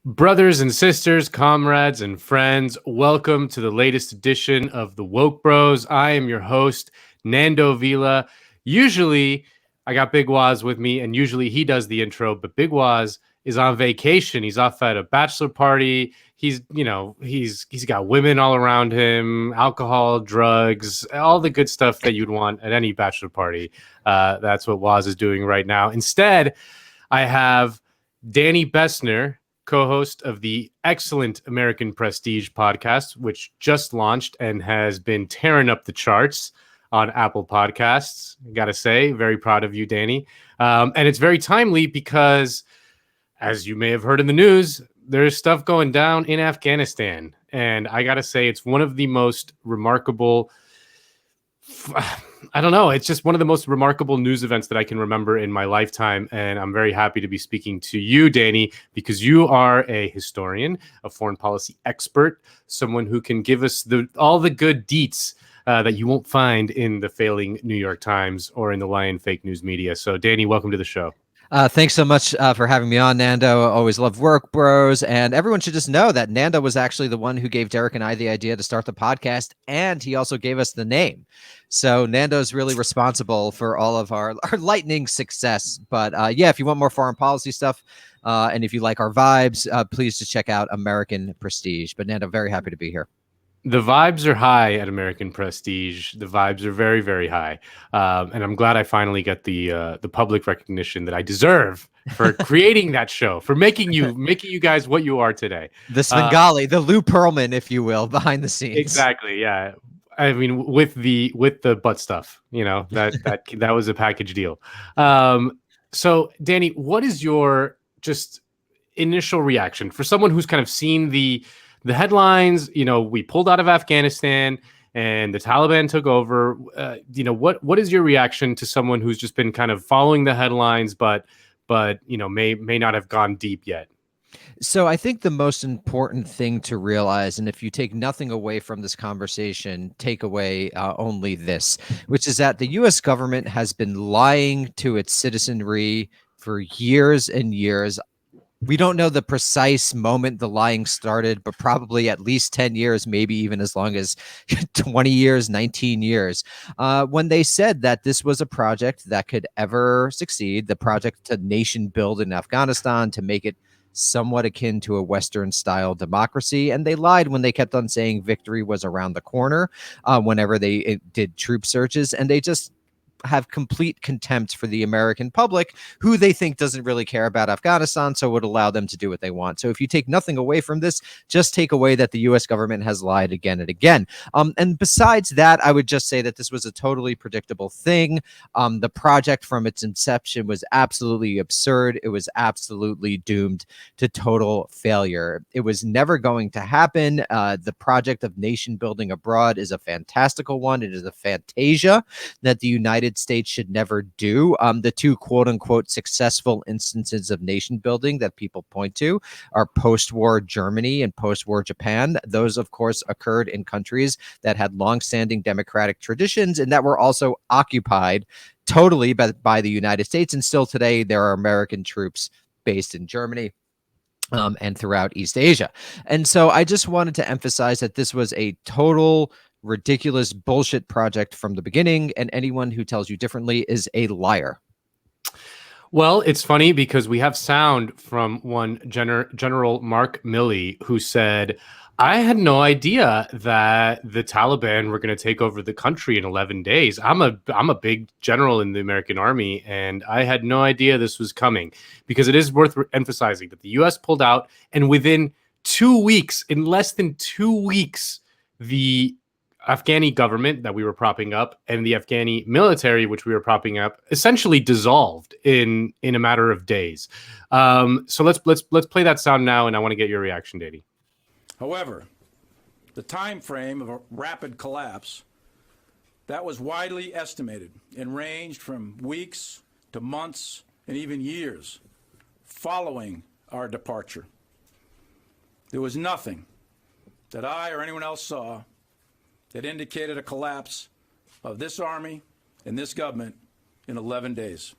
Brothers and sisters, comrades and friends, welcome to the latest edition of the Woke Bros. I am your host, Nando Vila. Usually, I got Big Wos with me, and usually he does the intro, but Big Wos is on vacation. He's off at a bachelor party. He's got women all around him, alcohol, drugs, all the good stuff that you'd want at any bachelor party. That's what Wos is doing right now. Instead, I have Danny Bessner, co-host of the excellent American Prestige podcast, which just launched and has been tearing up the charts on Apple Podcasts. I gotta say, very proud of you, Danny. And it's very timely because, as you may have heard in the news, there's stuff going down in Afghanistan. And I gotta say, it's one of the most remarkable I don't know. It's just one of the most remarkable news events that I can remember in my lifetime. And I'm very happy to be speaking to you, Danny, because you are a historian, a foreign policy expert, someone who can give us all the good deets that you won't find in the failing New York Times or in the lying fake news media. So, Danny, welcome to the show. Thanks so much for having me on, Nando. I always love work, bros. And everyone should just know that Nando was actually the one who gave Derek and I the idea to start the podcast. And he also gave us the name. So Nando's really responsible for all of our lightning success. But yeah, if you want more foreign policy stuff and if you like our vibes, please just check out American Prestige. But Nando, very happy to be here. The vibes are high at American Prestige. The vibes are very, very high, and I'm glad I finally get the public recognition that I deserve for creating that show, for making you guys what you are today. The Svengali, the Lou Pearlman, if you will, behind the scenes. Exactly. Yeah. I mean, with the butt stuff, that was a package deal. So, Danny, what is your just initial reaction for someone who's kind of seen the headlines? We pulled out of Afghanistan and the Taliban took over. What is your reaction to someone who's just been kind of following the headlines, but may not have gone deep yet? So I think the most important thing to realize, and if you take nothing away from this conversation, take away only this, which is that the U.S. government has been lying to its citizenry for years and years. We don't know the precise moment the lying started, but probably at least 10 years, maybe even as long as 20 years, 19 years, when they said that this was a project that could ever succeed, the project to nation build in Afghanistan, to make it somewhat akin to a Western-style democracy. And they lied when they kept on saying victory was around the corner whenever they did troop searches. And they just have complete contempt for the American public, who they think doesn't really care about Afghanistan, so would allow them to do what they want. So if you take nothing away from this, just take away that the U.S. government has lied again and again. And besides that, I would just say that this was a totally predictable thing. The project from its inception was absolutely absurd. It was absolutely doomed to total failure. It was never going to happen. The project of nation building abroad is a fantastical one. It is a fantasia that the United States should never do. The two quote unquote successful instances of nation building that people point to are post-war Germany and post-war Japan. Those, of course, occurred in countries that had long-standing democratic traditions and that were also occupied totally by the United States. And still today, there are American troops based in Germany and throughout East Asia. And so I just wanted to emphasize that this was a total ridiculous bullshit project from the beginning, and anyone who tells you differently is a liar. Well, it's funny because we have sound from one General Mark Milley, who said, I had no idea that the Taliban were going to take over the country in 11 days. I'm a big general in the American army, and I had no idea this was coming, because it is worth emphasizing that the U.S. pulled out, and within 2 weeks, in less than 2 weeks, the Afghani government that we were propping up and the Afghani military, which we were propping up, essentially dissolved in a matter of days. So let's play that sound now, and I want to get your reaction, Danny. However, the time frame of a rapid collapse that was widely estimated and ranged from weeks to months and even years following our departure. There was nothing that I or anyone else saw that indicated a collapse of this army and this government in 11 days.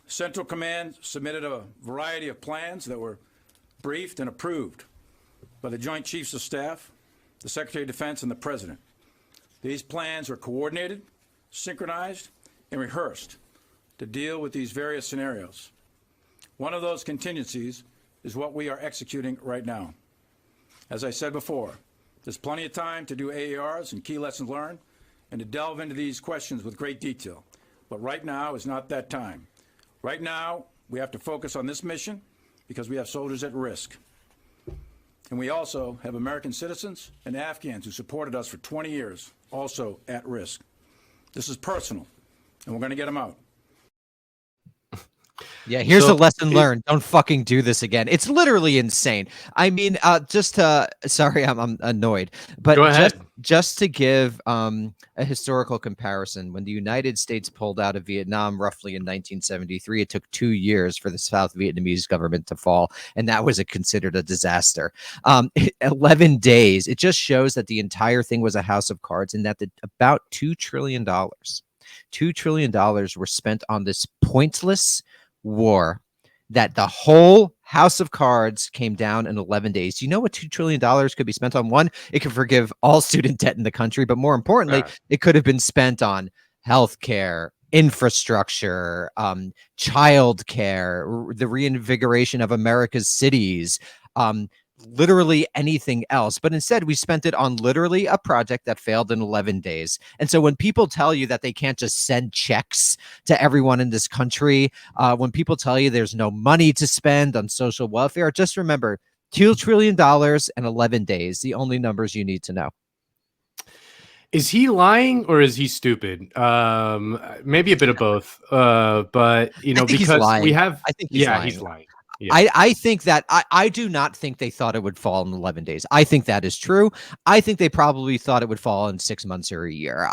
Central Command submitted a variety of plans that were briefed and approved by the Joint Chiefs of Staff, the Secretary of Defense, and the President. These plans are coordinated, synchronized, and rehearsed to deal with these various scenarios. One of those contingencies is what we are executing right now. As I said before, there's plenty of time to do AARs and key lessons learned and to delve into these questions with great detail. But right now is not that time. Right now, we have to focus on this mission because we have soldiers at risk. And we also have American citizens and Afghans who supported us for 20 years, also at risk. This is personal, and we're going to get them out. Yeah, here's a lesson learned. Don't fucking do this again. It's literally insane. I mean, sorry, I'm annoyed, but go ahead. Just to give a historical comparison, when the United States pulled out of Vietnam roughly in 1973, it took 2 years for the South Vietnamese government to fall, and that was considered a disaster. 11 days. It just shows that the entire thing was a house of cards, and that about $2 trillion were spent on this pointless war that the whole house of cards came down in 11 days. Do you know what $2 trillion could be spent on? One, it could forgive all student debt in the country, but more importantly, it could have been spent on healthcare, infrastructure, child care, the reinvigoration of America's cities, literally anything else. But instead, we spent it on literally a project that failed in 11 days. And so when people tell you that they can't just send checks to everyone in this country, when people tell you there's no money to spend on social welfare, just remember $2 trillion and 11 days, the only numbers you need to know. Is he lying or is he stupid? Maybe a bit of both. But because we have, I think he's lying. Yeah. I think that I do not think they thought it would fall in 11 days. I think that is true. I think they probably thought it would fall in 6 months or a year.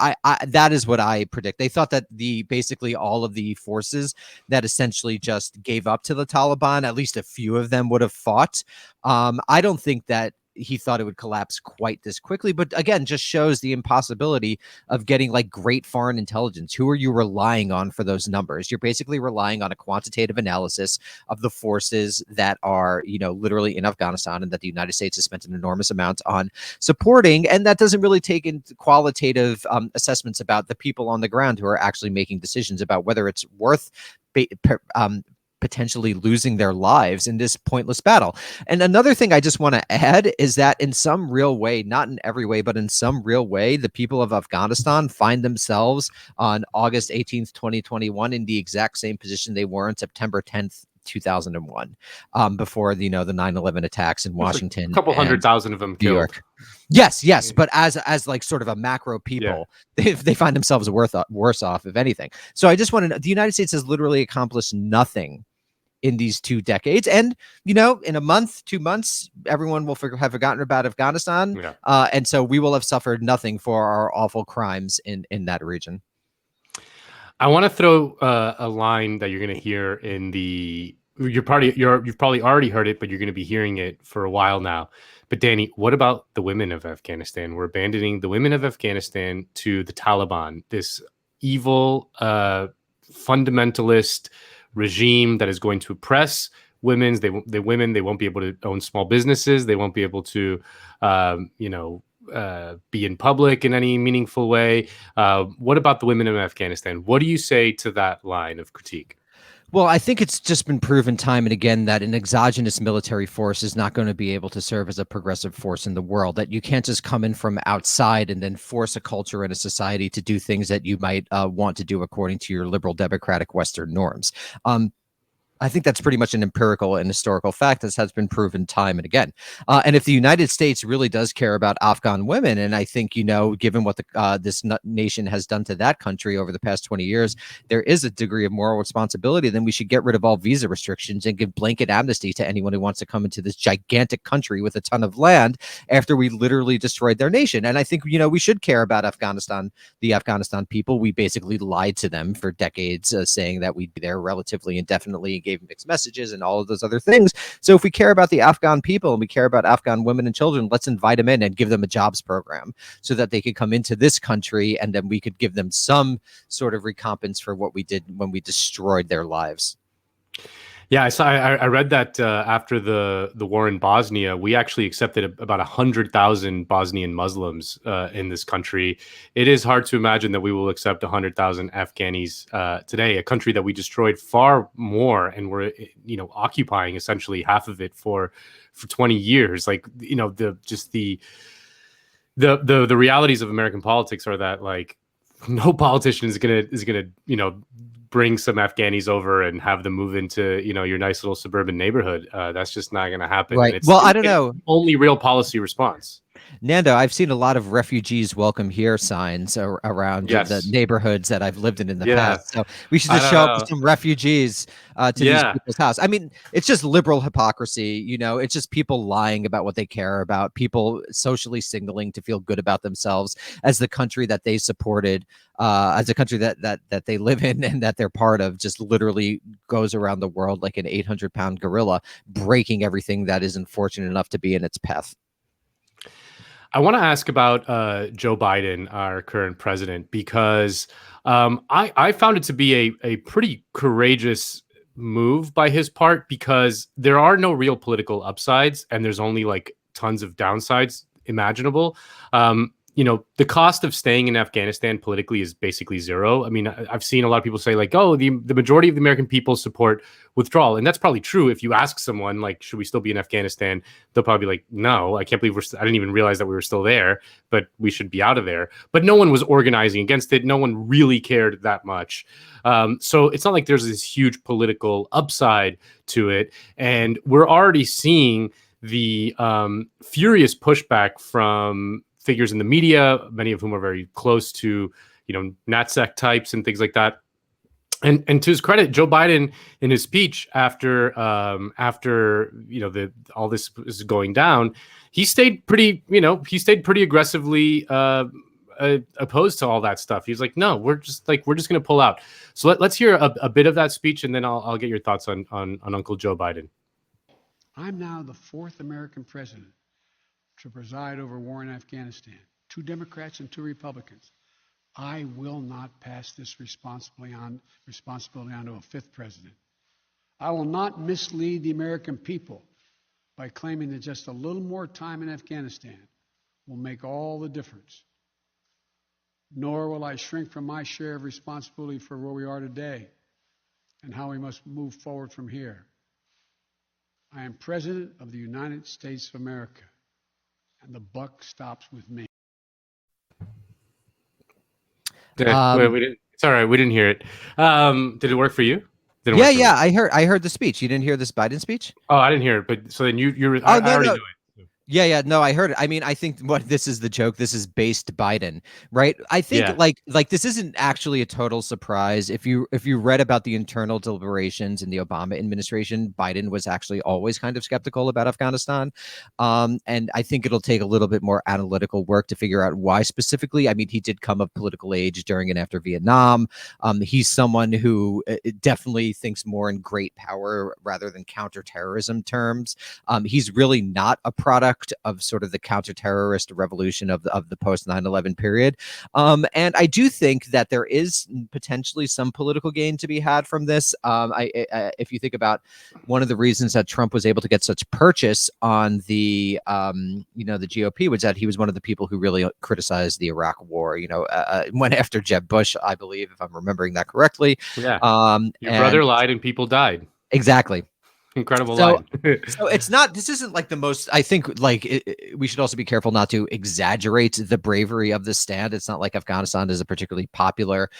That is what I predict. They thought that basically all of the forces that essentially just gave up to the Taliban, at least a few of them would have fought. I don't think that he thought it would collapse quite this quickly, but again, just shows the impossibility of getting like great foreign intelligence. Who are you relying on for those numbers? You're basically relying on a quantitative analysis of the forces that are, literally in Afghanistan and that the United States has spent an enormous amount on supporting. And that doesn't really take into qualitative assessments about the people on the ground who are actually making decisions about whether it's worth potentially losing their lives in this pointless battle. And another thing I just want to add is that in some real way, not in every way, but in some real way, the people of Afghanistan find themselves on August 18th, 2021 in the exact same position they were on September 10th, 2001, before the 9/11 attacks in Washington. A couple 100,000 of them killed. New York. Yes, but as like sort of a macro people, they find themselves worse off, if anything. So I just want to know, the United States has literally accomplished nothing in these 2 decades. And, in a month, 2 months, everyone will have forgotten about Afghanistan. Yeah. And so we will have suffered nothing for our awful crimes in that region. I want to throw a line that you're going to hear in you've probably already heard it, but you're going to be hearing it for a while now. But Danny, what about the women of Afghanistan? We're abandoning the women of Afghanistan to the Taliban, this evil, fundamentalist regime that is going to oppress women. They won't be able to own small businesses. They won't be able to, be in public in any meaningful way. What about the women of Afghanistan? What do you say to that line of critique? Well, I think it's just been proven time and again that an exogenous military force is not going to be able to serve as a progressive force in the world, that you can't just come in from outside and then force a culture and a society to do things that you might want to do according to your liberal democratic Western norms. I think that's pretty much an empirical and historical fact that has been proven time and again. And if the United States really does care about Afghan women, and I think, given what this nation has done to that country over the past 20 years, there is a degree of moral responsibility, then we should get rid of all visa restrictions and give blanket amnesty to anyone who wants to come into this gigantic country with a ton of land after we literally destroyed their nation. And I think, we should care about Afghanistan, the Afghanistan people. We basically lied to them for decades, saying that we'd be there relatively indefinitely, gave mixed messages and all of those other things. So if we care about the Afghan people and we care about Afghan women and children, let's invite them in and give them a jobs program so that they could come into this country, and then we could give them some sort of recompense for what we did when we destroyed their lives. Yeah, I read that after the war in Bosnia, we actually accepted about 100,000 Bosnian Muslims in this country. It is hard to imagine that we will accept 100,000 Afghanis today, a country that we destroyed far more, and we're occupying essentially half of it for 20 years. Like the realities of American politics are that like no politician is gonna bring some Afghanis over and have them move into your nice little suburban neighborhood. That's just not gonna happen. Right. And Well, I don't know. Only real policy response. Nando, I've seen a lot of refugees welcome here signs around the neighborhoods that I've lived in the past. So we should just show up with some refugees to these people's house. I mean, it's just liberal hypocrisy. It's just people lying about what they care about, people socially signaling to feel good about themselves as the country that they supported, as a country that they live in and that they're part of, just literally goes around the world like an 800-pound gorilla, breaking everything that isn't fortunate enough to be in its path. I want to ask about Joe Biden, our current president, because I found it to be a pretty courageous move by his part, because there are no real political upsides and there's only like tons of downsides imaginable. The cost of staying in Afghanistan politically is basically zero. I mean, I've seen a lot of people say like, oh, the majority of the American people support withdrawal. And that's probably true. If you ask someone like, should we still be in Afghanistan? They'll probably be like, no, I can't believe I didn't even realize that we were still there, but we should be out of there. But no one was organizing against it. No one really cared that much. So it's not like there's this huge political upside to it. And we're already seeing the furious pushback from figures in the media, many of whom are very close to, NatSec types and things like that. And to his credit, Joe Biden, in his speech after all this is going down, he stayed pretty aggressively opposed to all that stuff. He's like, no, we're just going to pull out. So let's hear a bit of that speech, and then I'll get your thoughts on Uncle Joe Biden. I'm now the fourth American president to preside over war in Afghanistan. 2 Democrats and 2 Republicans. I will not pass this responsibility on to a 5th president. I will not mislead the American people by claiming that just a little more time in Afghanistan will make all the difference. Nor will I shrink from my share of responsibility for where we are today and how we must move forward from here. I am President of the United States of America, and the buck stops with me. It's all right. We didn't hear it. Did it work for you? Yeah. I heard the speech. You didn't hear this Biden speech? Oh, I didn't hear it. But so then I already knew it. Yeah. No, I heard it. I mean, I think this is the joke. This is based Biden, right? I think like this isn't actually a total surprise. If you read about the internal deliberations in the Obama administration, Biden was actually always kind of skeptical about Afghanistan. And I think it'll take a little bit more analytical work to figure out why specifically. I mean, he did come of political age during and after Vietnam. He's someone who definitely thinks more in great power rather than counterterrorism terms. He's really not a product of sort of the counter-terrorist revolution of the post 9/11 period. And I do think that there is potentially some political gain to be had from this. If you think about one of the reasons that Trump was able to get such purchase on the GOP was that he was one of the people who really criticized the Iraq war, went after Jeb Bush, I believe, if I'm remembering that correctly. Yeah. Your brother lied and people died. Exactly. Incredible line. So this isn't like the most, I think like we should also be careful not to exaggerate the bravery of this stand. It's not like Afghanistan is a particularly popular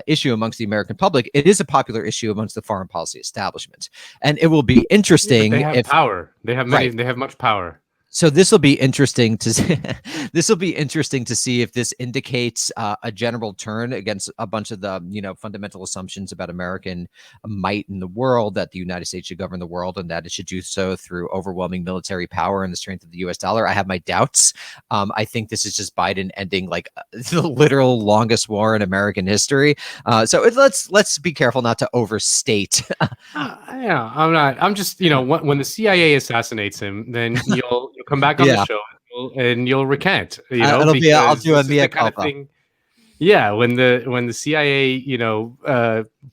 issue amongst the American public. It is a popular issue amongst the foreign policy establishment. And it will be interesting. They have power. They have many, They have much power. So this will be interesting to see. This will be interesting to see if this indicates a general turn against a bunch of the fundamental assumptions about American might in the world, that the United States should govern the world and that it should do so through overwhelming military power and the strength of the U.S. dollar. I have my doubts. I think this is just Biden ending like the literal longest war in American history. So let's be careful not to overstate. Yeah, I'm not. I'm just when the CIA assassinates him, then you'll come back on the show and you'll recant. I'll do a mea culpa. Yeah, when the CIA,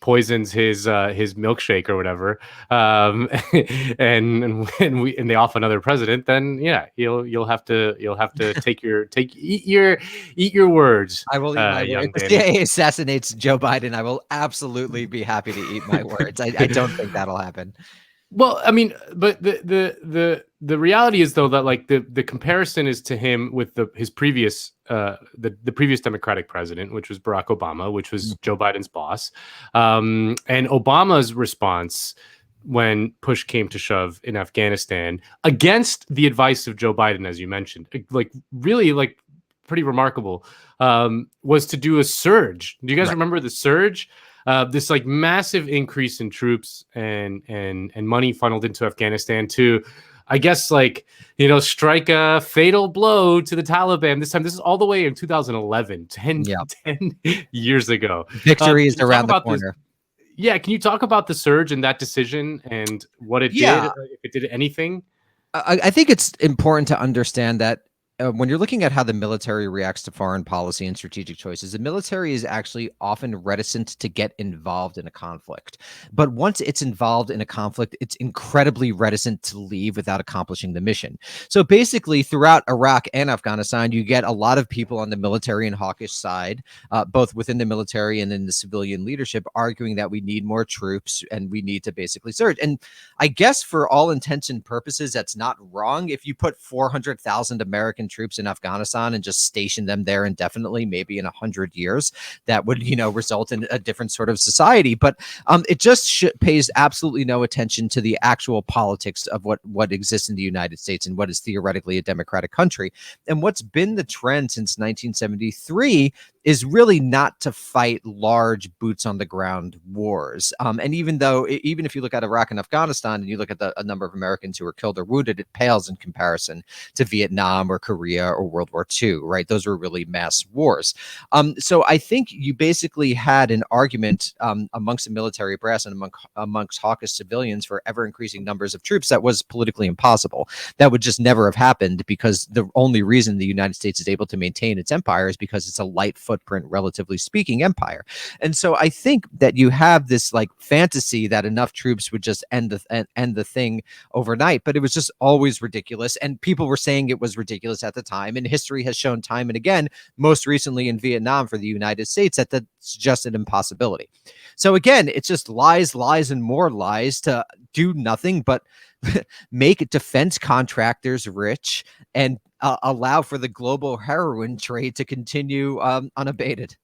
poisons his milkshake or whatever, and they off another president, then yeah, you'll have to eat your words, I will eat my word. young If the Danny. CIA assassinates Joe Biden, I will absolutely be happy to eat my words. I don't think that'll happen. Well, I mean, but the reality is though that like the comparison is to him with his previous the previous Democratic president, which was Barack Obama, which was Joe Biden's boss, and Obama's response when push came to shove in Afghanistan against the advice of Joe Biden, as you mentioned, like really like pretty remarkable, was to do a surge. Do you guys remember the surge? This like massive increase in troops and money funneled into Afghanistan to, I guess, like, strike a fatal blow to the Taliban. This is all the way in 2011, 10 years ago. Victory is Can you talk around the about this? corner. Yeah, can you talk about the surge and that decision and what it did, if it did anything? I think it's important to understand that when you're looking at how the military reacts to foreign policy and strategic choices, the military is actually often reticent to get involved in a conflict. But once it's involved in a conflict, it's incredibly reticent to leave without accomplishing the mission. So basically, throughout Iraq and Afghanistan, you get a lot of people on the military and hawkish side, both within the military and in the civilian leadership, arguing that we need more troops and we need to basically surge. And I guess for all intents and purposes, that's not wrong. If you put 400,000 American troops in Afghanistan and just station them there indefinitely, maybe in 100 years, that would, result in a different sort of society. But it just pays absolutely no attention to the actual politics of what exists in the United States and what is theoretically a democratic country. And what's been the trend since 1973 is really not to fight large boots on the ground wars. And even if you look at Iraq and Afghanistan and you look at a number of Americans who were killed or wounded, it pales in comparison to Vietnam or Korea or World War II, right? Those were really mass wars. So I think you basically had an argument amongst the military brass and amongst hawkish civilians for ever increasing numbers of troops that was politically impossible. That would just never have happened, because the only reason the United States is able to maintain its empire is because it's a light footprint, relatively speaking, empire. And so I think that you have this like fantasy that enough troops would just end the thing overnight, but it was just always ridiculous. And people were saying it was ridiculous at the time. And history has shown time and again, most recently in Vietnam for the United States, that that's just an impossibility. So again, it's just lies, and more lies to do nothing but make defense contractors rich and allow for the global heroin trade to continue unabated.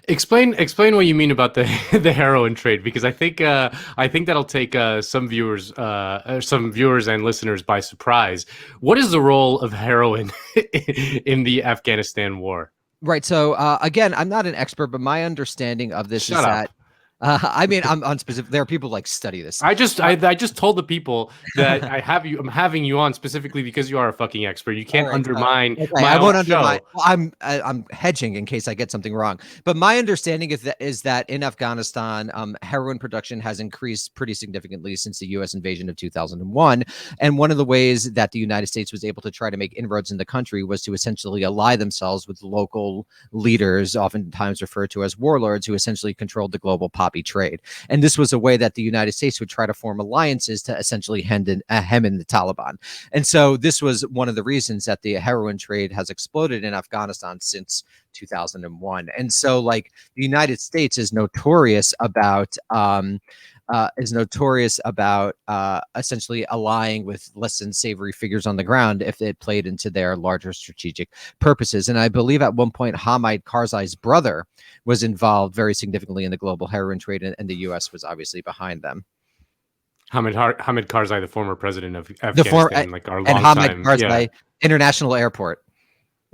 Explain what you mean about the heroin trade, because I think that'll take some viewers and listeners by surprise. What is the role of heroin in the Afghanistan war? Right. So again, I'm not an expert, but my understanding of this Shut is up. that I mean, I'm on specific. There are people like study this. I just told the people that I'm having you on specifically because you are a fucking expert. You can't undermine my own show. Well, I'm hedging in case I get something wrong. But my understanding is that in Afghanistan, heroin production has increased pretty significantly since the U.S. invasion of 2001. And one of the ways that the United States was able to try to make inroads in the country was to essentially ally themselves with local leaders, oftentimes referred to as warlords, who essentially controlled the global poppy trade. And this was a way that the United States would try to form alliances to essentially hem in the Taliban. And so this was one of the reasons that the heroin trade has exploded in Afghanistan since 2001. And so like the United States is notorious about essentially allying with less than savory figures on the ground if it played into their larger strategic purposes. And I believe at one point Hamid Karzai's brother was involved very significantly in the global heroin trade, and the U.S. was obviously behind them. Hamid Karzai, the former president of Afghanistan, like our long Hamid time Karzai International Airport.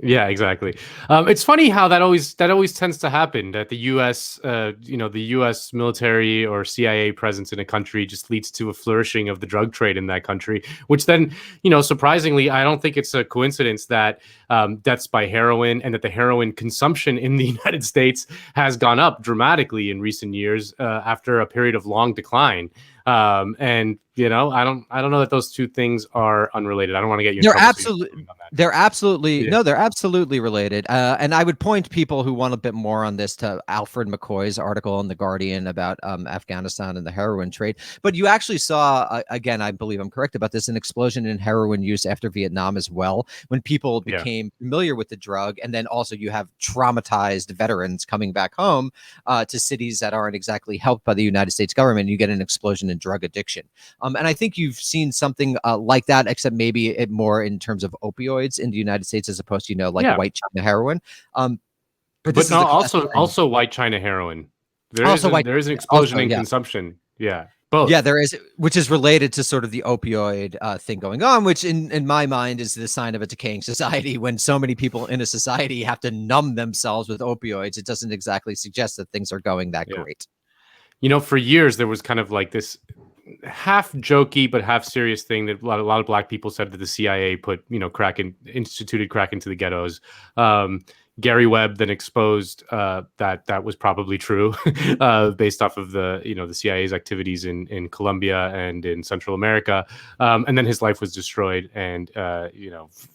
Yeah, exactly. It's funny how that always tends to happen, that the U.S. The U.S. military or CIA presence in a country just leads to a flourishing of the drug trade in that country, which then, surprisingly, I don't think it's a coincidence that deaths by heroin and that the heroin consumption in the United States has gone up dramatically in recent years after a period of long decline. And You know, I don't know that those two things are unrelated. I don't want to get you in They're trouble. absolutely, they're absolutely, Yeah. no, they're absolutely related. And I would point people who want a bit more on this to Alfred McCoy's article in The Guardian about Afghanistan and the heroin trade. But you actually saw, again, I believe I'm correct about this, an explosion in heroin use after Vietnam as well, when people became familiar with the drug. And then also you have traumatized veterans coming back home to cities that aren't exactly helped by the United States government. You get an explosion in drug addiction. And I think you've seen something like that, except maybe it more in terms of opioids in the United States as opposed to, white China heroin. But no, also white China heroin. There is an explosion in consumption. Yeah, both. Yeah, there is, which is related to sort of the opioid thing going on, which in my mind is the sign of a decaying society. When so many people in a society have to numb themselves with opioids, it doesn't exactly suggest that things are going that great. You know, for years there was kind of like this half jokey but half serious thing that a lot of black people said that the CIA put, instituted crack into the ghettos. Gary Webb then exposed that was probably true based off of the CIA's activities in Colombia and in Central America. And then his life was destroyed, and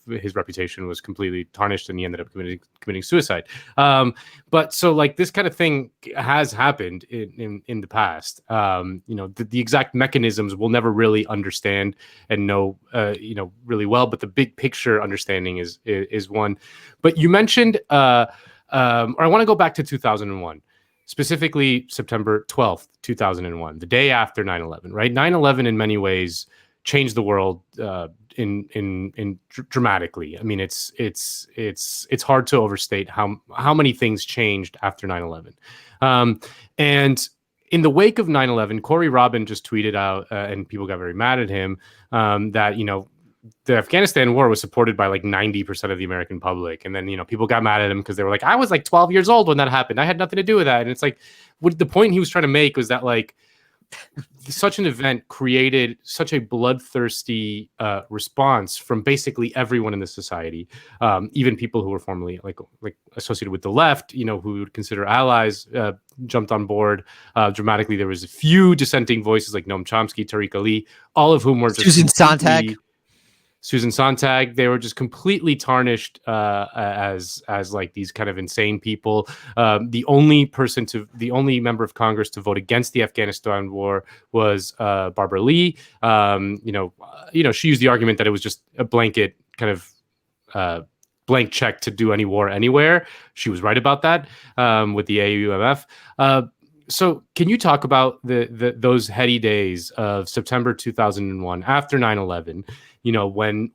his reputation was completely tarnished, and he ended up committing suicide. But so like this kind of thing has happened in the past. The exact mechanisms we'll never really understand and know really well, but the big picture understanding is one. But you mentioned, or I want to go back to 2001, specifically September 12th, 2001, the day after 9/11, right? 9/11 in many ways changed the world in dramatically. I mean, it's hard to overstate how many things changed after 9/11. And in the wake of 9/11, Corey Robin just tweeted out, and people got very mad at him, that, the Afghanistan war was supported by like 90% of the American public. And then, people got mad at him because they were like, I was like 12 years old when that happened. I had nothing to do with that. And it's like, what the point he was trying to make was that like such an event created such a bloodthirsty response from basically everyone in the society, even people who were formerly like associated with the left, who would consider allies, jumped on board dramatically. There was a few dissenting voices like Noam Chomsky, Tariq Ali, all of whom were just Susan Sontag. They were just completely tarnished as like these kind of insane people. The only member of Congress to vote against the Afghanistan war was Barbara Lee. She used the argument that it was just a blanket kind of blank check to do any war anywhere. She was right about that with the AUMF. So can you talk about those heady days of September 2001 after 9/11? When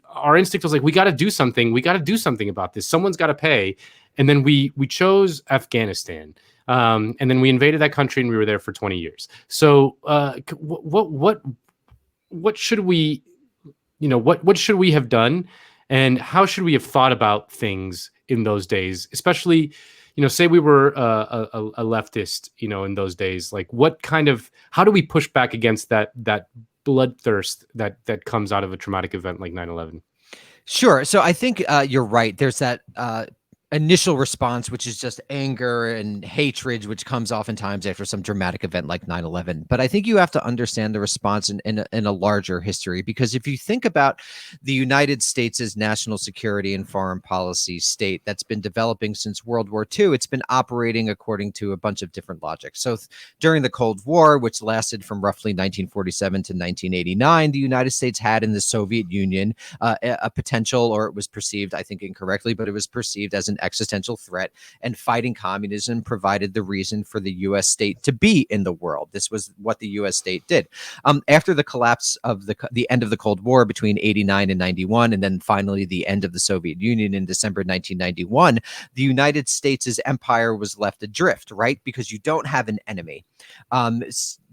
our instinct was like, we got to do something about this. Someone's got to pay. And then we chose Afghanistan. And then we invaded that country, and we were there for 20 years. So what should we, what should we have done? And how should we have thought about things in those days, especially, say we were a leftist, in those days, like how do we push back against that bloodthirst that comes out of a traumatic event like 9/11? Sure. So I think you're right. There's that initial response, which is just anger and hatred, which comes oftentimes after some dramatic event like 9/11. But I think you have to understand the response in a larger history, because if you think about the United States' national security and foreign policy state that's been developing since World War II, it's been operating according to a bunch of different logics. So during the Cold War, which lasted from roughly 1947 to 1989, the United States had in the Soviet Union a potential, or it was perceived, I think incorrectly, but it was perceived as an existential threat, and fighting communism provided the reason for the U.S. state to be in the world. This was what the U.S. state did. After the collapse of the end of the Cold War between 89 and 91, and then finally the end of the Soviet Union in December 1991, the United States' empire was left adrift, right? Because you don't have an enemy.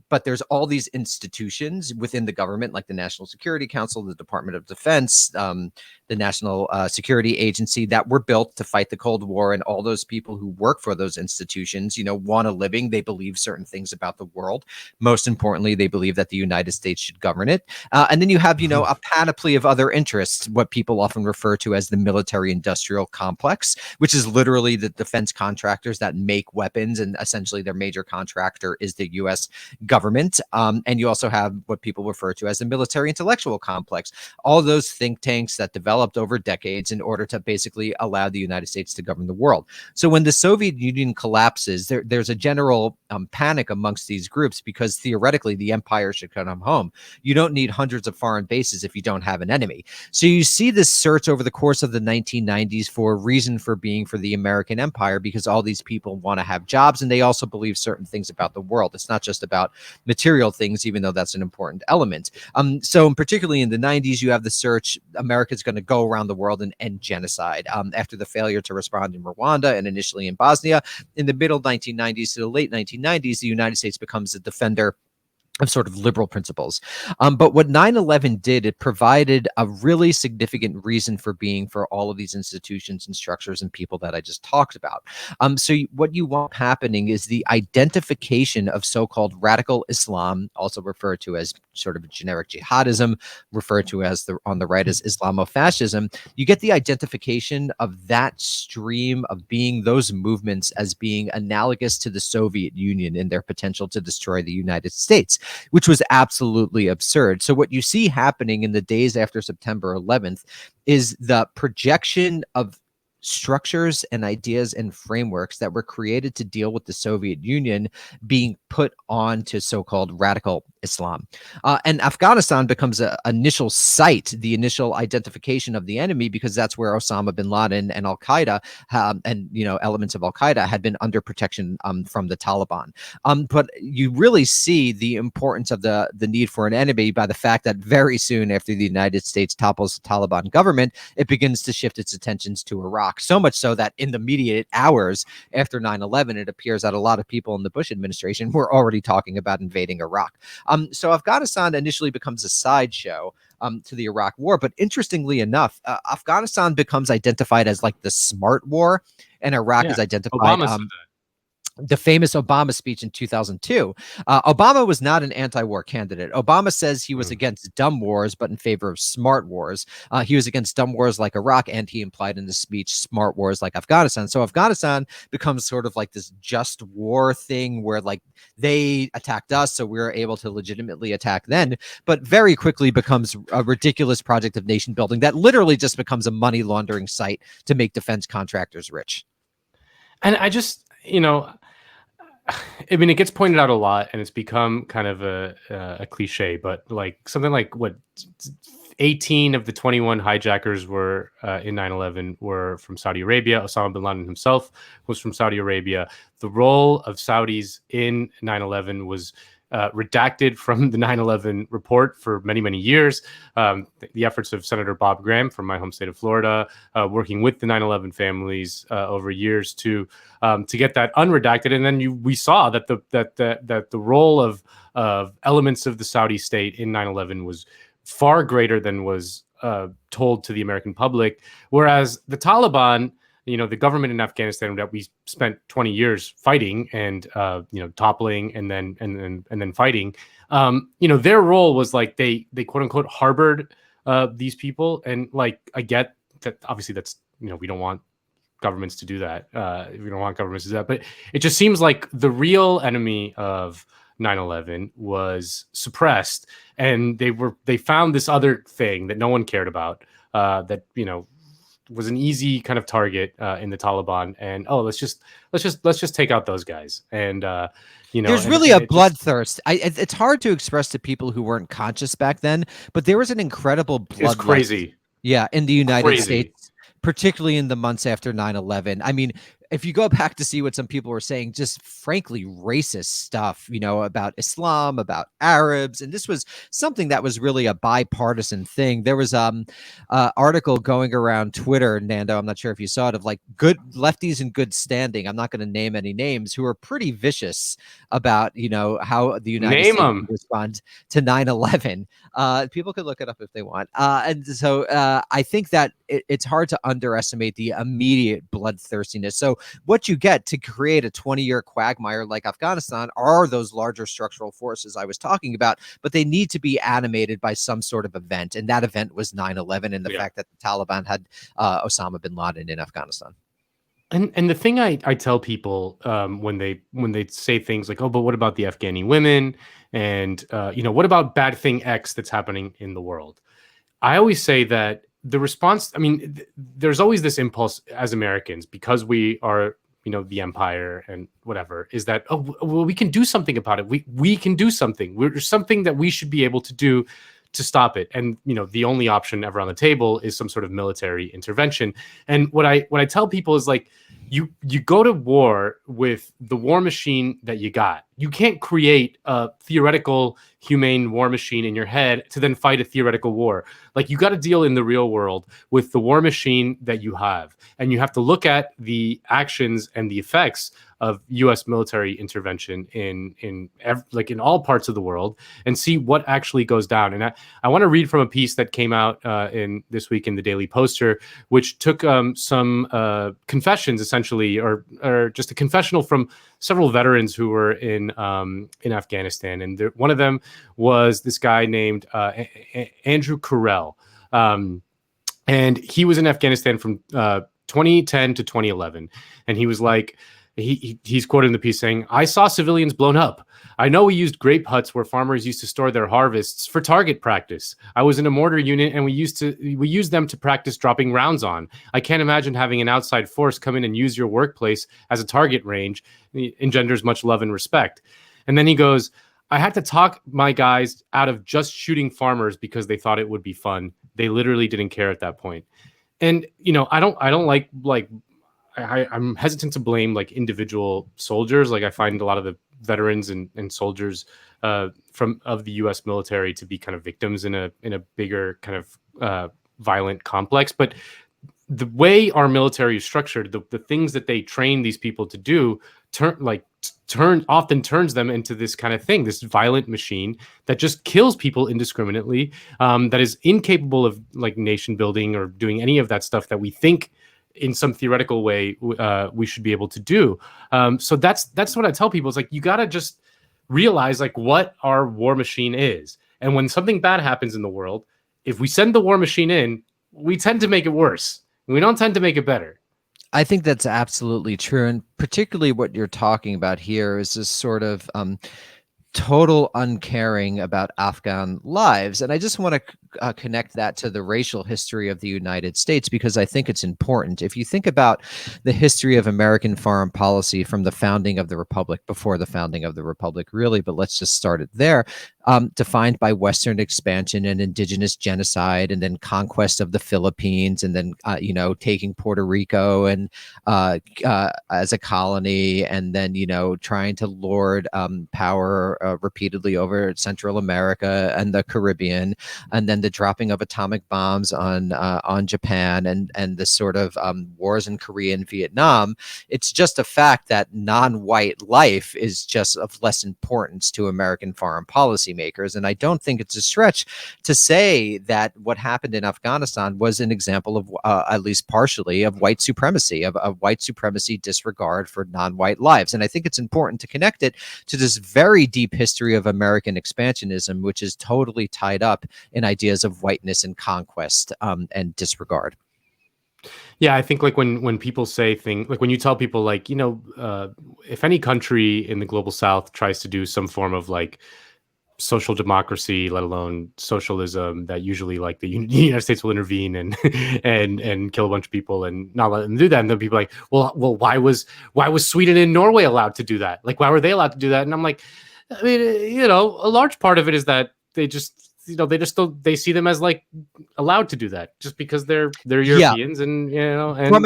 But there's all these institutions within the government, like the National Security Council, the Department of Defense, the National Security Agency, that were built to fight the Cold War. And all those people who work for those institutions, want a living. They believe certain things about the world. Most importantly, they believe that the United States should govern it. And then you have, a panoply of other interests, what people often refer to as the military-industrial complex, which is literally the defense contractors that make weapons. And essentially their major contractor is the U.S. government. government, and you also have what people refer to as the military intellectual complex, all those think tanks that developed over decades in order to basically allow the United States to govern the world. So when the Soviet Union collapses, there's a general panic amongst these groups, because theoretically the empire should come home. You don't need hundreds of foreign bases if you don't have an enemy. So you see this search over the course of the 1990s for a reason for being for the American empire, because all these people want to have jobs, and they also believe certain things about the world. It's not just about material things, even though that's an important element. So particularly in the 90s, you have the search, America's going to go around the world and end genocide. After the failure to respond in Rwanda and initially in Bosnia, in the middle 1990s to the late 1990s, the United States becomes a defender of sort of liberal principles. But what 9/11 did, it provided a really significant reason for being for all of these institutions and structures and people that I just talked about. So what you want happening is the identification of so-called radical Islam, also referred to as sort of generic jihadism, referred to as on the right as Islamofascism. You get the identification of that stream of being, those movements, as being analogous to the Soviet Union in their potential to destroy the United States, which was absolutely absurd. So what you see happening in the days after September 11th is the projection of structures and ideas and frameworks that were created to deal with the Soviet Union being put on to so-called radical Islam. And Afghanistan becomes an initial site, the initial identification of the enemy, because that's where Osama bin Laden and Al-Qaeda and elements of Al-Qaeda had been under protection from the Taliban. But you really see the importance of the need for an enemy by the fact that very soon after the United States topples the Taliban government, it begins to shift its attentions to Iraq. So much so that in the immediate hours after 9/11, it appears that a lot of people in the Bush administration were already talking about invading Iraq. So Afghanistan initially becomes a sideshow to the Iraq war. But interestingly enough, Afghanistan becomes identified as like the smart war, and Iraq is identified. Obama said that. The famous Obama speech in 2002. Obama was not an anti-war candidate. Obama says he was against dumb wars, but in favor of smart wars. He was against dumb wars like Iraq, and he implied in the speech smart wars like Afghanistan. So Afghanistan becomes sort of like this just war thing where like they attacked us, so we were able to legitimately attack them, but very quickly becomes a ridiculous project of nation building that literally just becomes a money laundering site to make defense contractors rich. And I just, I mean, it gets pointed out a lot, and it's become kind of a cliche, but like something like 18 of the 21 hijackers were in 9/11 were from Saudi Arabia. Osama bin Laden himself was from Saudi Arabia. The role of Saudis in 9/11 was redacted from the 9/11 report for many, many years. The efforts of Senator Bob Graham from my home state of Florida, working with the 9/11 families over years to get that unredacted. And then we saw that the role of elements of the Saudi state in 9/11 was far greater than was told to the American public. Whereas the Taliban, the government in Afghanistan that we spent 20 years fighting and toppling and then fighting, their role was like they quote unquote harbored these people. And like I get that obviously that's we don't want governments to do that. We don't want governments to do that. But it just seems like the real enemy of 9/11 was suppressed, and they found this other thing that no one cared about, that was an easy kind of target in the Taliban, and let's just take out those guys. And there's really a bloodthirst. It's hard to express to people who weren't conscious back then, but there was an incredible bloodlust. It's crazy. Yeah, in the United States, particularly in the months after 9/11. I mean, if you go back to see what some people were saying, just frankly racist stuff, about Islam, about Arabs, and this was something that was really a bipartisan thing. There was an article going around Twitter, Nando, I'm not sure if you saw it, of like good lefties in good standing, I'm not going to name any names, who are pretty vicious about, how the United States would respond to 9/11. People could look it up if they want. And so I think that it's hard to underestimate the immediate bloodthirstiness. So what you get to create a 20-year quagmire like Afghanistan are those larger structural forces I was talking about, but they need to be animated by some sort of event. And that event was 9/11 and the fact that the Taliban had Osama bin Laden in Afghanistan. And the thing I tell people when they say things like, oh, but what about the Afghani women, and what about bad thing X that's happening in the world? I always say that the response, I mean, there's always this impulse as Americans, because we are, the empire and whatever, is that, oh, well, we can do something about it. We can do something. There's something that we should be able to do to stop it. And, the only option ever on the table is some sort of military intervention. And what I tell people is, like, you go to war with the war machine that you got. You can't create a theoretical humane war machine in your head to then fight a theoretical war. Like, you got to deal in the real world with the war machine that you have. And you have to look at the actions and the effects of U.S. military intervention in all parts of the world, and see what actually goes down. And I want to read from a piece that came out in this week in the Daily Poster, which took some confessions, essentially, or just a confessional from several veterans who were in Afghanistan. And one of them was this guy named Andrew Carell. And he was in Afghanistan from 2010 to 2011. And he was like, he's quoted in the piece saying, "I saw civilians blown up. I know we used grape huts where farmers used to store their harvests for target practice. I was in a mortar unit, and we used them to practice dropping rounds on. I can't imagine having an outside force come in and use your workplace as a target range. It engenders much love and respect." And then he goes, "I had to talk my guys out of just shooting farmers because they thought it would be fun. They literally didn't care at that point." And I don't like I'm hesitant to blame like individual soldiers. Like, I find a lot of the veterans and soldiers of the U.S. military to be kind of victims in a bigger kind of violent complex. But the way our military is structured, the things that they train these people to do, often turns them into this kind of thing, this violent machine that just kills people indiscriminately, that is incapable of like nation building or doing any of that stuff that we think in some theoretical way we should be able to do. So that's what I tell people. It's like, you got to just realize like what our war machine is. And when something bad happens in the world, if we send the war machine in, we tend to make it worse. We don't tend to make it better. I think that's absolutely true. And particularly what you're talking about here is this sort of total uncaring about Afghan lives. And I just want to connect that to the racial history of the United States, because I think it's important. If you think about the history of American foreign policy from the founding of the Republic, before the founding of the Republic, really, but let's just start it there, defined by Western expansion and indigenous genocide, and then conquest of the Philippines, and then, taking Puerto Rico and as a colony, and then, trying to lord power repeatedly over Central America and the Caribbean, and then the dropping of atomic bombs on Japan, and the sort of wars in Korea and Vietnam. It's just a fact that non-white life is just of less importance to American foreign policymakers. And I don't think it's a stretch to say that what happened in Afghanistan was an example of, at least partially, of white supremacy, of white supremacy disregard for non-white lives. And I think it's important to connect it to this very deep history of American expansionism, which is totally tied up in ideas of whiteness and conquest and disregard. Yeah, I think like when people say things, like when you tell people like, if any country in the global South tries to do some form of like social democracy, let alone socialism, that usually like the United States will intervene and and kill a bunch of people and not let them do that. And then people are like, well, why was Sweden and Norway allowed to do that? Like, why were they allowed to do that? And I'm like, I mean, a large part of it is that they just, they see them as like allowed to do that just because they're Europeans. Yeah. And from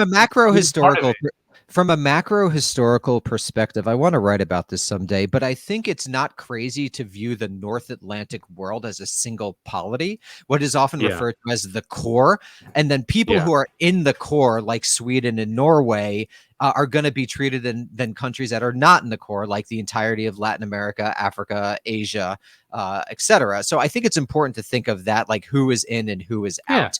a macro historical perspective, I want to write about this someday, but I think it's not crazy to view the North Atlantic world as a single polity, what is often referred to as the core. And then people who are in the core, like Sweden and Norway, are going to be treated than countries that are not in the core, like the entirety of Latin America, Africa, Asia, etc. So I think it's important to think of that, like who is in and who is out.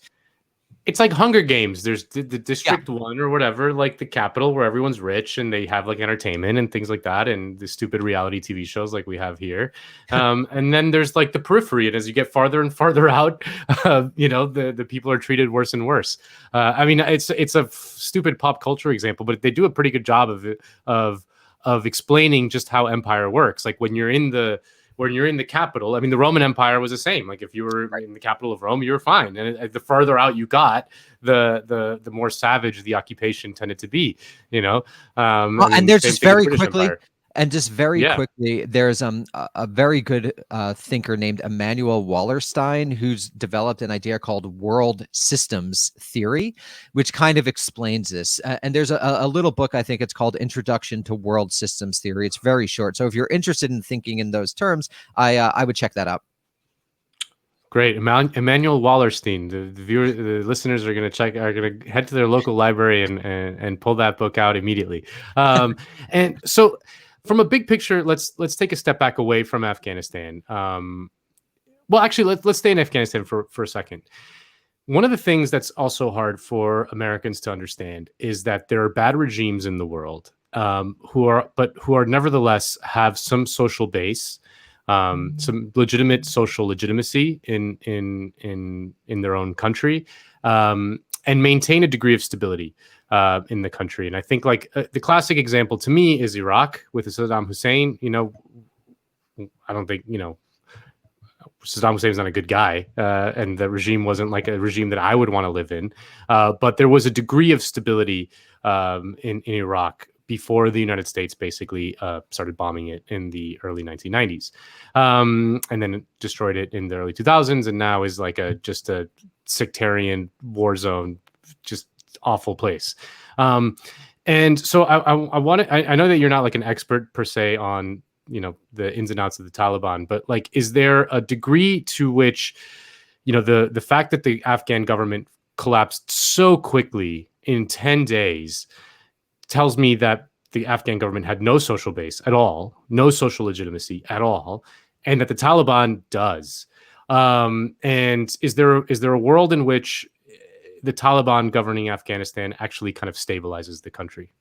It's like Hunger Games. There's the District 1 or whatever, like the capital where everyone's rich and they have like entertainment and things like that, and the stupid reality TV shows like we have here. And then there's like the periphery, and as you get farther and farther out, the people are treated worse and worse. I mean, it's a stupid pop culture example, but they do a pretty good job of it, of explaining just how empire works. Like when you're in the capital, I mean, the Roman Empire was the same. Like if you were in the capital of Rome, you were fine. And the further out you got, the more savage the occupation tended to be, and there's just very quickly Empire. And just very Yeah. quickly, there's a very good thinker named Emanuel Wallerstein who's developed an idea called world systems theory, which kind of explains this. And there's a little book, I think it's called Introduction to World Systems Theory. It's very short. So if you're interested in thinking in those terms, I would check that out. Great, Emanuel Wallerstein. The listeners are going to head to their local library and pull that book out immediately. And so, from a big picture, let's take a step back away from Afghanistan. Well, actually, let's stay in Afghanistan for a second. One of the things that's also hard for Americans to understand is that there are bad regimes in the world who are nevertheless have some social base. Some legitimate social legitimacy in their own country, and maintain a degree of stability in the country. And I think the classic example to me is Iraq with Saddam Hussein. I don't think Saddam Hussein's not a good guy, and the regime wasn't like a regime that I would want to live in. But there was a degree of stability in Iraq before the United States basically started bombing it in the early 1990s, and then destroyed it in the early 2000s, and now is like just a sectarian war zone, just awful place. And so I know that you're not like an expert per se on the ins and outs of the Taliban, but like, is there a degree to which the fact that the Afghan government collapsed so quickly in 10 days tells me that the Afghan government had no social base at all, no social legitimacy at all, and that the Taliban does. And is there a world in which the Taliban governing Afghanistan actually kind of stabilizes the country?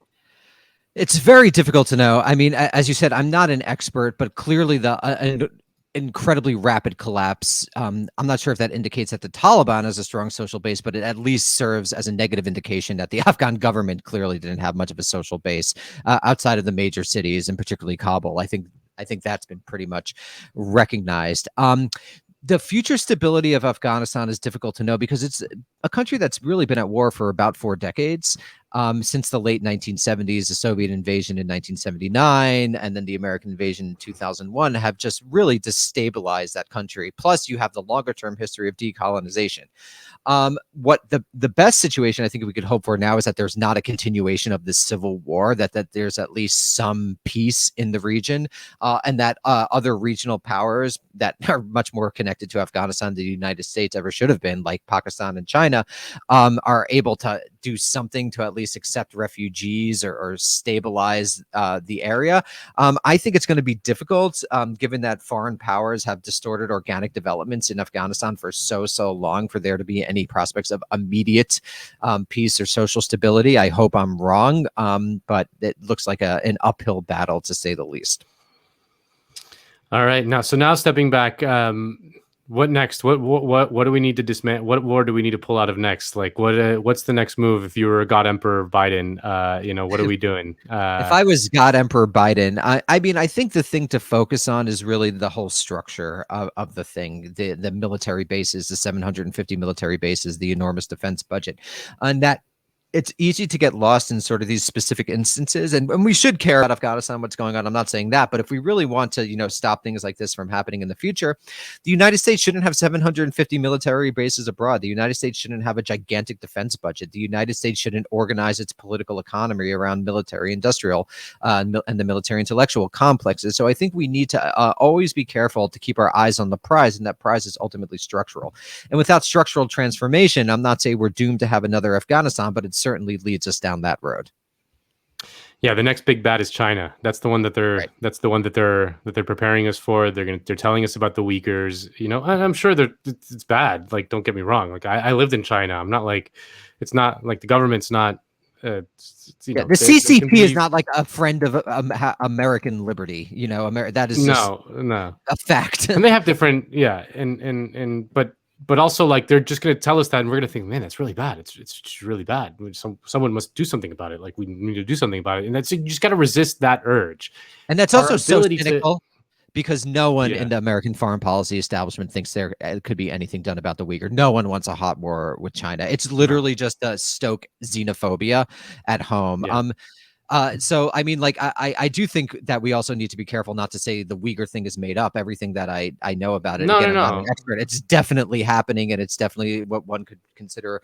It's very difficult to know. I mean, as you said, I'm not an expert, but clearly the incredibly rapid collapse. I'm not sure if that indicates that the Taliban has a strong social base, but it at least serves as a negative indication that the Afghan government clearly didn't have much of a social base outside of the major cities, and particularly Kabul. I think that's been pretty much recognized. The future stability of Afghanistan is difficult to know because it's a country that's really been at war for about 4 decades. Since the late 1970s, the Soviet invasion in 1979, and then the American invasion in 2001 have just really destabilized that country. Plus, you have the longer-term history of decolonization. What the best situation I think we could hope for now is that there's not a continuation of this civil war, that there's at least some peace in the region, and that other regional powers that are much more connected to Afghanistan than the United States ever should have been, like Pakistan and China, are able to do something to at least accept refugees or stabilize the area. I think it's going to be difficult, given that foreign powers have distorted organic developments in Afghanistan for so long, for there to be any prospects of immediate peace or social stability. I hope I'm wrong, but it looks like an uphill battle, to say the least. All right. Now stepping back, what next? What do we need to dismantle? What war do we need to pull out of next? Like, what's the next move if you were God Emperor Biden? What are we doing? If I was God Emperor Biden, I mean, I think the thing to focus on is really the whole structure of the thing, the military bases, the 750 military bases, the enormous defense budget, and that. It's easy to get lost in sort of these specific instances, and we should care about Afghanistan, what's going on. I'm not saying that, but if we really want to, stop things like this from happening in the future, the United States shouldn't have 750 military bases abroad. The United States shouldn't have a gigantic defense budget. The United States shouldn't organize its political economy around military industrial and the military intellectual complexes. So I think we need to always be careful to keep our eyes on the prize, and that prize is ultimately structural. And without structural transformation, I'm not saying we're doomed to have another Afghanistan, but it's certainly leads us down that road. Yeah, the next big bad is China. That's the one that they're Right. that's the one that they're preparing us for. They're telling us about the Uyghurs. You know, I'm sure it's bad. Like, don't get me wrong. Like, I lived in China. I'm not like, it's not like the government's not. You Yeah, know, the they can CCP is be not like a friend of American liberty. You know, that is just no. a fact. And they have different, yeah, and but also like they're just going to tell us that, and we're going to think, man, that's really bad. It's just really bad. Someone must do something about it. Like, we need to do something about it, and that's, you just got to resist that urge. And that's Our also so ability cynical because no one Yeah. in the American foreign policy establishment thinks there could be anything done about the Uyghur. No one wants a hot war with China. It's literally just to stoke xenophobia at home. Yeah. So I mean, like, I do think that we also need to be careful not to say the Uyghur thing is made up. Everything that I know about it, No, again, no, I'm not an no. expert. It's definitely happening, and it's definitely what one could consider,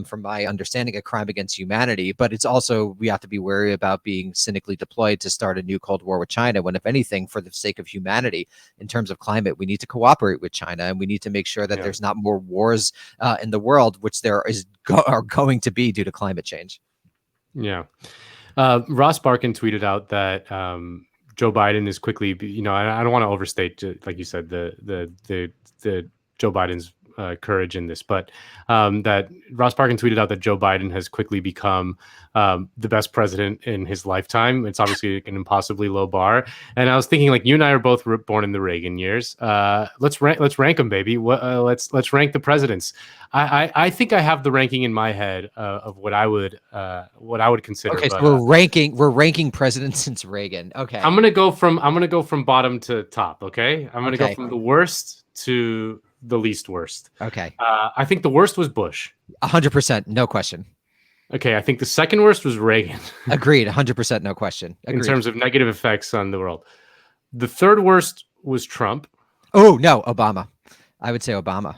from my understanding, a crime against humanity. But it's also, we have to be wary about being cynically deployed to start a new Cold War with China, when, if anything, for the sake of humanity, in terms of climate, we need to cooperate with China, and we need to make sure that there's not more wars in the world, which there are going to be due to climate change. Yeah. Ross Barkin tweeted out that Joe Biden is quickly, you know, I don't want to overstate, like you said, the Joe Biden's courage in this, but that Ross Barkin tweeted out that Joe Biden has quickly become the best president in his lifetime. It's obviously an impossibly low bar, and I was thinking, like, you and I are both born in the Reagan years. Let's rank them, baby. Let's rank the presidents. I think I have the ranking in my head of what I would consider. Okay, but, so we're ranking presidents since Reagan. Okay, I'm gonna go from bottom to top. Okay, I'm gonna go Okay. from the worst to the least worst. Okay, I think the worst was Bush. 100%, no question. Okay, I think the second worst was Reagan Agreed, 100%, no question. in Agreed. terms of negative effects on the world. The third worst was Trump. Oh no, Obama. I would say Obama.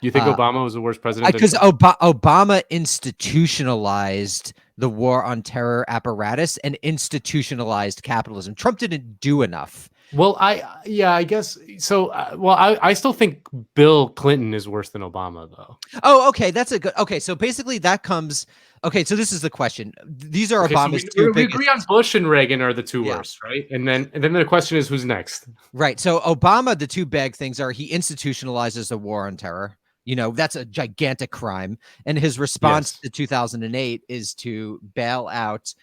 You think Obama was the worst president? Because Obama institutionalized the war on terror apparatus and institutionalized capitalism. Trump didn't do enough. Well, I guess so. I still think Bill Clinton is worse than Obama, though. Oh, okay, that's a good. Okay, so basically that comes. Okay, so this is the question. These are Obama's two we biggest. agree on Bush and Reagan are the two Yeah. worst, right? And then the question is, who's next? Right. So Obama, the two big things are he institutionalizes the war on terror. You know, that's a gigantic crime. And his response to 2008 is to bail out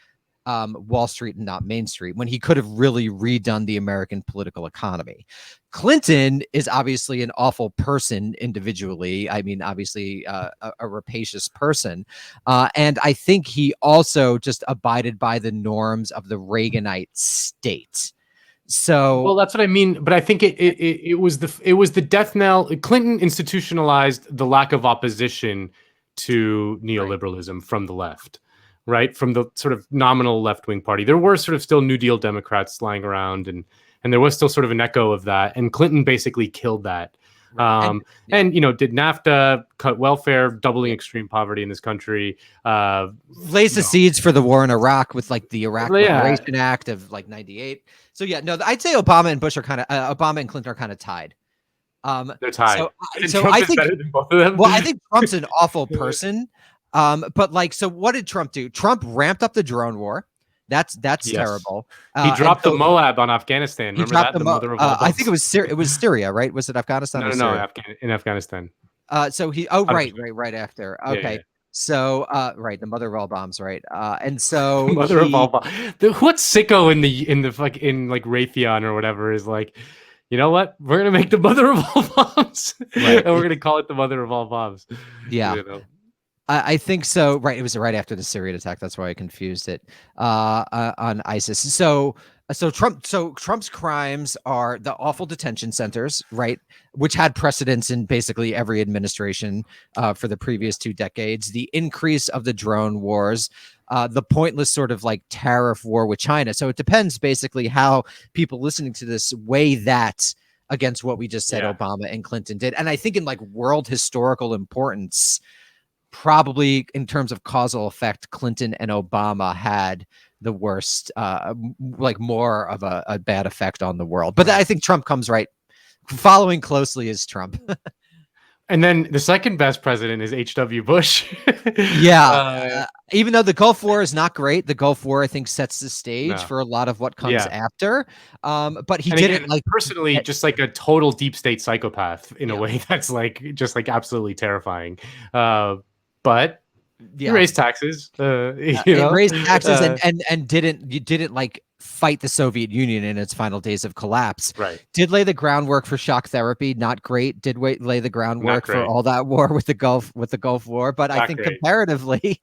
Wall Street and not Main Street, when he could have really redone the American political economy. Clinton is obviously an awful person individually. I mean, obviously a rapacious person. And I think he also just abided by the norms of the Reaganite state. So, well, that's what I mean. But I think it was the death knell. Clinton institutionalized the lack of opposition to neoliberalism from the left, right? From the sort of nominal left-wing party. There were sort of still New Deal Democrats lying around, and there was still sort of an echo of that. And Clinton basically killed that. And you know, did NAFTA, cut welfare, doubling extreme poverty in this country, lays the seeds for the war in Iraq with like the Iraq Liberation Act of like 98. So yeah, no, I'd say Obama and Bush are kind of Obama and Clinton are kind of tied. They're tied. So Trump I is think better than both of them. Well, I think Trump's an awful person. But like, so what did Trump do? Trump ramped up the drone war. That's terrible. He dropped the Moab on Afghanistan. Remember that? The mother of all I think it was Syria, right? Was it Afghanistan? No, in Afghanistan. So he right after. Okay. Yeah. So right, the mother of all bombs, right? And so mother of all bombs. What sicko in Raytheon or whatever is like, you know what? We're gonna make the mother of all bombs, and we're gonna call it the mother of all bombs. Yeah. You know? I think so. Right. It was right after the Syrian attack. That's why I confused it on ISIS. So Trump's crimes are the awful detention centers, right, which had precedence in basically every administration for the previous 2 decades. The increase of the drone wars, the pointless sort of like tariff war with China. So it depends basically how people listening to this weigh that against what we just said Obama and Clinton did. And I think in like world historical importance, probably in terms of causal effect, Clinton and Obama had the worst, like more of a bad effect on the world. But I think Trump comes right. Following closely is Trump. And then the second best president is H.W. Bush. Even though the Gulf War is not great, the Gulf War, I think, sets the stage No. for a lot of what comes Yeah. after. But he And didn't again, like personally, just like a total deep state psychopath in a Yeah. way that's like just like absolutely terrifying. But he yeah. raised taxes, It you know. raised taxes Uh, and didn't like fight the Soviet Union in its final days of collapse. right. Did lay the groundwork for shock therapy, not great. Did lay the Not groundwork for great. all that war with the Gulf War, but I Not think great. comparatively,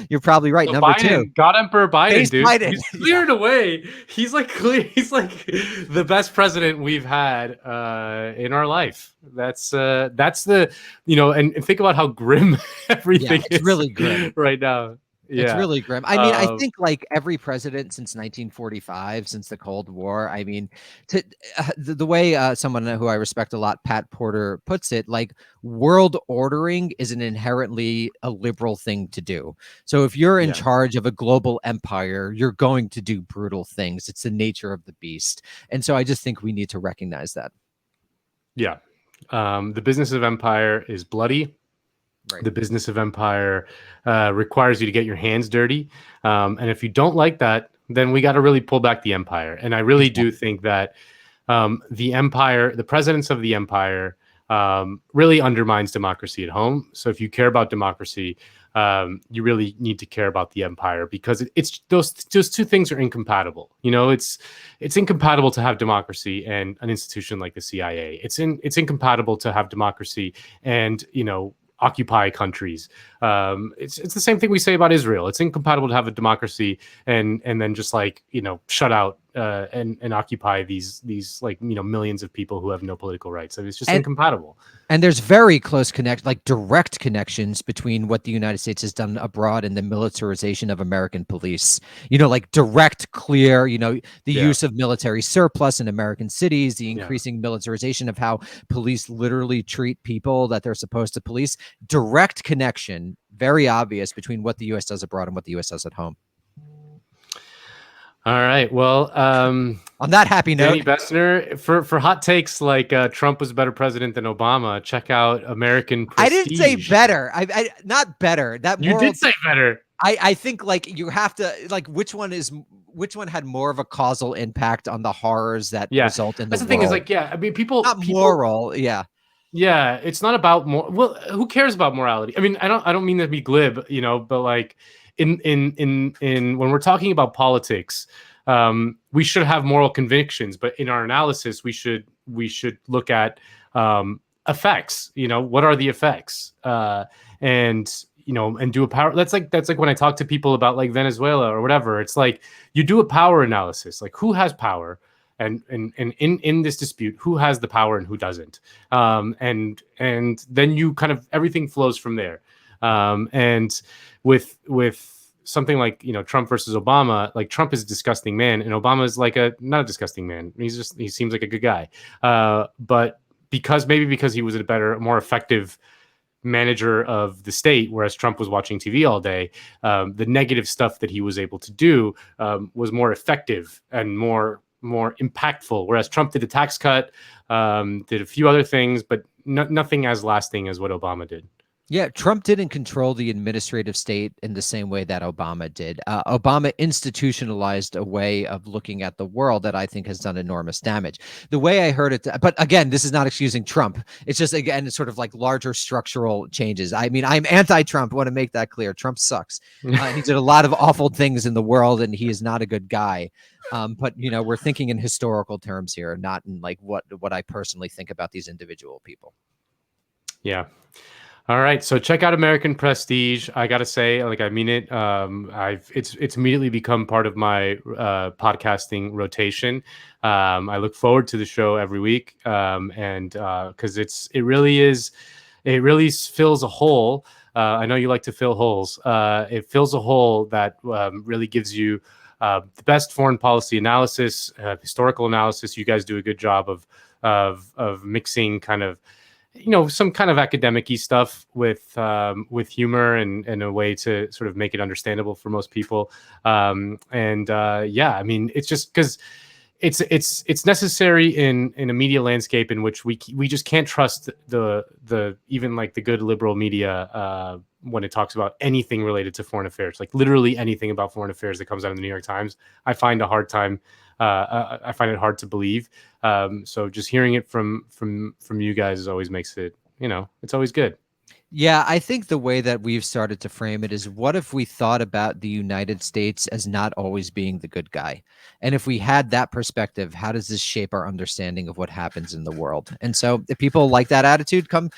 you're probably right. So Number two, Biden, God Emperor Biden, Face dude, Biden. he's cleared away. He's like clear. He's like the best president we've had in our life. That's the and think about how grim everything it's is really grim. right now. It's Yeah, really grim. I mean, I think like every president since 1945, since the Cold War. I mean, the way someone who I respect a lot, Pat Porter, puts it, like world ordering is an inherently a liberal thing to do. So if you're in Yeah. charge of a global empire, you're going to do brutal things. It's the nature of the beast. And so I just think we need to recognize that. Yeah. The business of empire is bloody. Right. The business of empire requires you to get your hands dirty. And if you don't like that, then we got to really pull back the empire. And I really do think that the empire, the presidents of the empire, really undermines democracy at home. So if you care about democracy, you really need to care about the empire, because it's those two things are incompatible. You know, it's incompatible to have democracy and an institution like the CIA. It's incompatible to have democracy and, occupy countries. It's the same thing we say about Israel. It's incompatible to have a democracy and then just like, shut out and occupy these like, millions of people who have no political rights. So it's just incompatible. And there's very close direct connections between what the United States has done abroad and the militarization of American police. Like direct, clear, the use of military surplus in American cities, the increasing militarization of how police literally treat people that they're supposed to police. Direct connection, very obvious, between what the U.S. does abroad and what the U.S. does at home. All right. Well, on that happy note, Danny Bessner, for hot takes like Trump was a better president than Obama, check out American Prestige. I didn't say better. I not better. That you did say better. I think like you have to like which one had more of a causal impact on the horrors that result in the That's the thing is like, I mean, people moral. Yeah, it's not about more. Well, who cares about morality? I mean, I don't mean to be glib, but like in when we're talking about politics, we should have moral convictions, but in our analysis, we should look at effects. What are the effects? And do a power. That's like when I talk to people about like Venezuela or whatever. It's like you do a power analysis, like who has power, and in this dispute, who has the power and who doesn't, and then you kind of everything flows from there. And with something like Trump versus Obama, like Trump is a disgusting man and Obama is like not a disgusting man. He seems like a good guy, but because he was a better, more effective manager of the state, whereas Trump was watching TV all day, the negative stuff that he was able to do was more effective and more impactful, whereas Trump did a tax cut, did a few other things, but nothing as lasting as what Obama did. Yeah, Trump didn't control the administrative state in the same way that Obama did. Obama institutionalized a way of looking at the world that I think has done enormous damage. The way I heard it, but again, this is not excusing Trump. It's just, again, it's sort of like larger structural changes. I mean, I'm anti-Trump. I want to make that clear. Trump sucks. He did a lot of awful things in the world, and he is not a good guy. But we're thinking in historical terms here, not in like what I personally think about these individual people. Yeah. All right, so check out American Prestige. I gotta say, like, I mean it. It's immediately become part of my podcasting rotation. I look forward to the show every week, and because it really fills a hole. I know you like to fill holes. It fills a hole that really gives you the best foreign policy analysis, historical analysis. You guys do a good job of mixing kind of some kind of academic-y stuff with humor and a way to sort of make it understandable for most people. I mean, it's just because it's necessary in a media landscape in which we just can't trust the even like the good liberal media when it talks about anything related to foreign affairs, like literally anything about foreign affairs that comes out of the New York Times. I find a hard time. I find it hard to believe. So just hearing it from you guys always makes it, it's always good. Yeah, I think the way that we've started to frame it is, what if we thought about the United States as not always being the good guy? And if we had that perspective, how does this shape our understanding of what happens in the world? And so if people like that attitude, come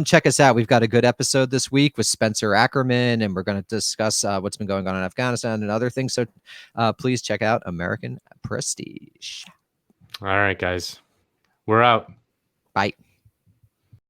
check us out. We've got a good episode this week with Spencer Ackerman, and we're going to discuss what's been going on in Afghanistan and other things. So please check out American Prestige. All right, guys. We're out. Bye.